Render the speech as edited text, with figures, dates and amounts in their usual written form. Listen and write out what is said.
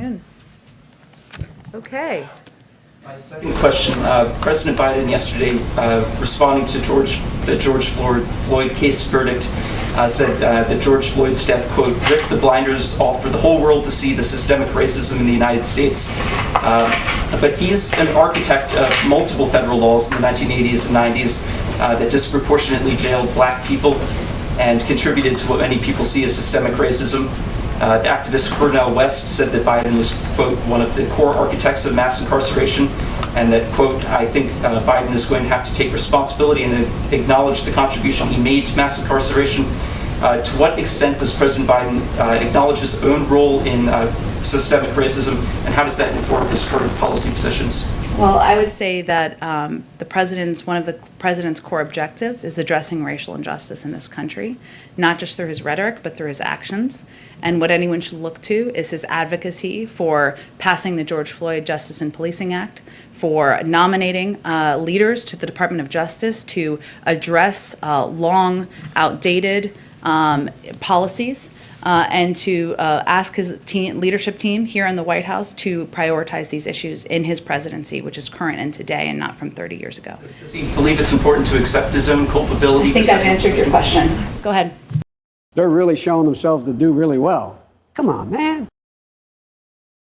afternoon. Okay. My second question, President Biden yesterday, responding to the George Floyd case verdict, said that George Floyd's death, quote, ripped the blinders off for the whole world to see the systemic racism in the United States. But he's an architect of multiple federal laws in the 1980s and 90s that disproportionately jailed black people and contributed to what many people see as systemic racism. The activist Cornel West said that Biden was, quote, one of the core architects of mass incarceration, and that, quote, I think Biden is going to have to take responsibility and acknowledge the contribution he made to mass incarceration. To what extent does President Biden acknowledge his own role in systemic racism, and how does that inform his current policy positions? Well, I would say that one of the president's core objectives is addressing racial injustice in this country, not just through his rhetoric, but through his actions. And what anyone should look to is his advocacy for passing the George Floyd Justice and Policing Act, for nominating leaders to the Department of Justice to address long outdated policies, and to ask his leadership team here in the White House to prioritize these issues in his presidency, which is current and today and not from 30 years ago. Does he believe it's important to accept his own culpability? I think I've answered your question. Go ahead. They're really showing themselves to do really well. Come on, man.